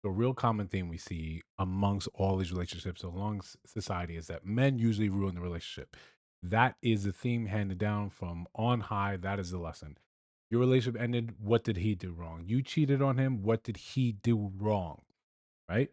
The real common theme we see amongst all these relationships along society is that men usually ruin the relationship. That is the theme handed down from on high. That is the lesson. Your relationship ended. What did he do wrong? You cheated on him. What did he do wrong? Right.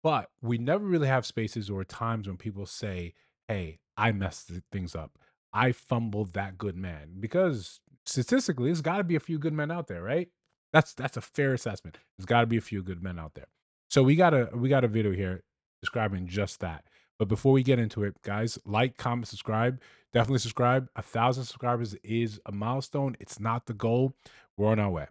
But we never really have spaces or times when people say, "Hey, I messed things up. I fumbled that good man." Because statistically, there's got to be a few good men out there, right? That's a fair assessment. There's got to be a few good men out there. So we got a video here describing just that. But before we get into it, guys, like, comment, subscribe. Definitely subscribe. 1,000 subscribers is a milestone. It's not the goal. We're on our way.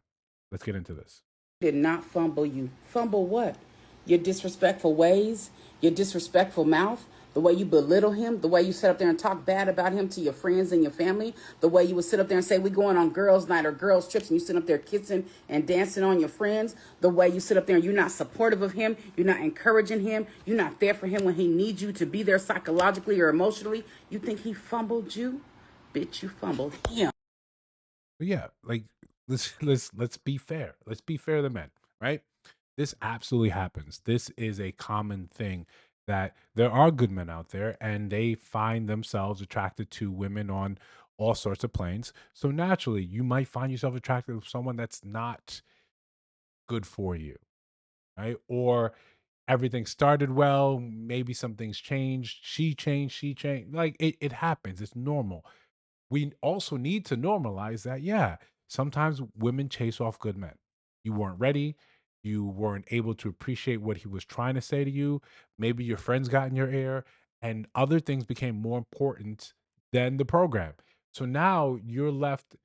Let's get into this. Did not fumble you. Fumble what? Your disrespectful ways, your disrespectful mouth, the way you belittle him, the way you sit up there and talk bad about him to your friends and your family, the way you would sit up there and say, we going on girls' night or girls' trips, and you sit up there kissing and dancing on your friends, the way you sit up there and you're not supportive of him, you're not encouraging him, you're not there for him when he needs you to be there psychologically or emotionally. You think he fumbled you? Bitch, you fumbled him. But yeah, like let's be fair. Let's be fair to men, right? This absolutely happens. This is a common thing that there are good men out there and they find themselves attracted to women on all sorts of planes. So naturally, you might find yourself attracted to someone that's not good for you, right? Or everything started well, maybe some things changed, she changed. Like it happens. It's normal. We also need to normalize that, yeah, sometimes women chase off good men. You weren't ready. You weren't able to appreciate what he was trying to say to you. Maybe your friends got in your ear and other things became more important than the program. So now you're left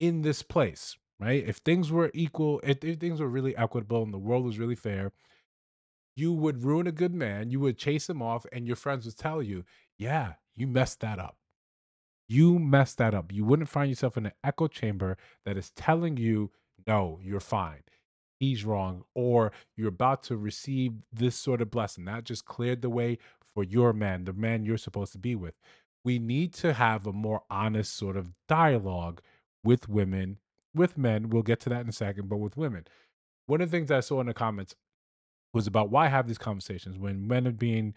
in this place, right? If things were equal, if things were really equitable and the world was really fair, you would ruin a good man, you would chase him off, and your friends would tell you, yeah, you messed that up. You messed that up. You wouldn't find yourself in an echo chamber that is telling you, no, you're fine. He's wrong. Or you're about to receive this sort of blessing. That just cleared the way for your man, the man you're supposed to be with. We need to have a more honest sort of dialogue with women, with men. We'll get to that in a second, but with women. One of the things I saw in the comments was about why have these conversations when men are being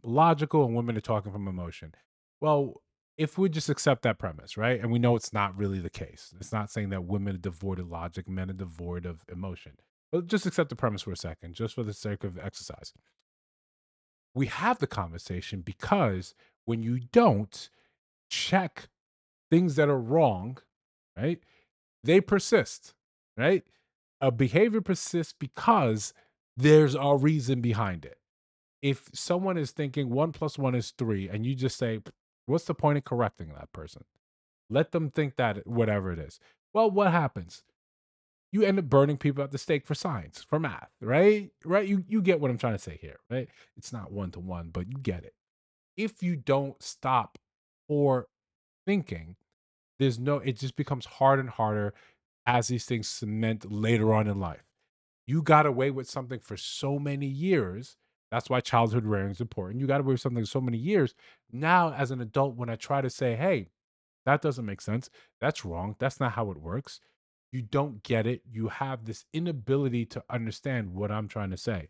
logical and women are talking from emotion. Well, if we just accept that premise, right, and we know it's not really the case, it's not saying that women are devoid of logic, men are devoid of emotion. But just accept the premise for a second, just for the sake of exercise. We have the conversation because when you don't check things that are wrong, right, they persist, right? A behavior persists because there's a reason behind it. If someone is thinking 1 plus 1 is 3, and you just say, what's the point of correcting that person? Let them think that whatever it is. Well, what happens? You end up burning people at the stake for science, for math, right? Right? You get what I'm trying to say here, right? It's not 1 to 1, but you get it. If you don't stop or thinking, there's no it just becomes harder and harder as these things cement later on in life. You got away with something for so many years. That's why childhood rearing is important. You got away with something so many years. Now, as an adult, when I try to say, hey, that doesn't make sense. That's wrong. That's not how it works. You don't get it. You have this inability to understand what I'm trying to say.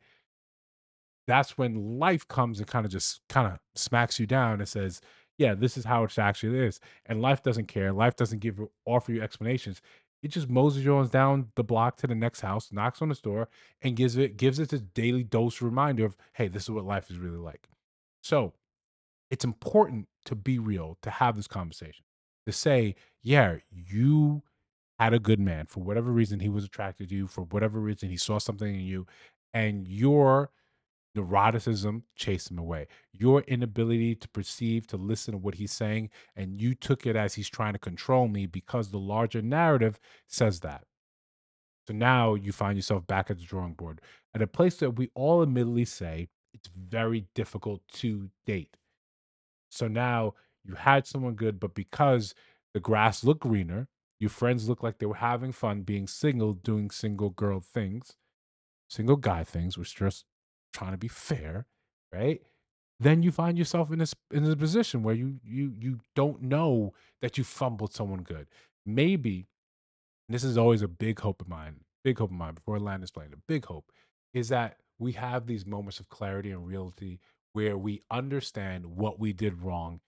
That's when life comes and kind of just kind of smacks you down and says, yeah, this is how it actually is. And life doesn't care. Life doesn't offer you explanations. It just moses you on down the block to the next house, knocks on the door, and gives it a daily dose reminder of, hey, this is what life is really like. So it's important to be real, to have this conversation, to say, yeah, you had a good man for whatever reason he was attracted to you, for whatever reason he saw something in you, and your neuroticism chased him away. Your inability to perceive, to listen to what he's saying, and you took it as he's trying to control me because the larger narrative says that. So now you find yourself back at the drawing board at a place that we all admittedly say it's very difficult to date. So now you had someone good, but because the grass looked greener, your friends looked like they were having fun being single, doing single girl things, single guy things, which just trying to be fair, right? Then you find yourself in a position where you don't know that you fumbled someone good. Maybe this is always a big hope of mine, big hope of mine before I land this plane, a big hope is that we have these moments of clarity and reality where we understand what we did wrong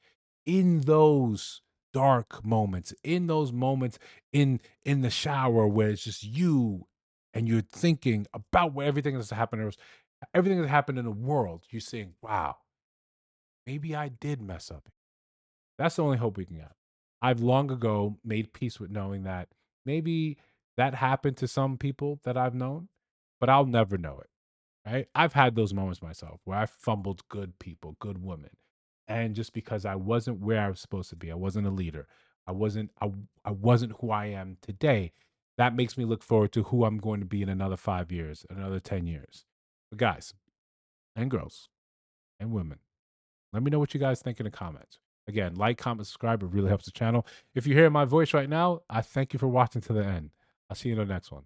in those dark moments, in those moments in the shower where it's just you and you're thinking about what everything that's happened, everything that happened in the world. You're saying, "Wow, maybe I did mess up." That's the only hope we can have. I've long ago made peace with knowing that maybe that happened to some people that I've known, but I'll never know it. Right? I've had those moments myself where I fumbled good people, good women. And just because I wasn't where I was supposed to be, I wasn't a leader. I wasn't who I am today. That makes me look forward to who I'm going to be in another 5 years, another 10 years. But guys and girls and women, let me know what you guys think in the comments. Again, like, comment, subscribe. It really helps the channel. If you're hearing my voice right now, I thank you for watching to the end. I'll see you in the next one.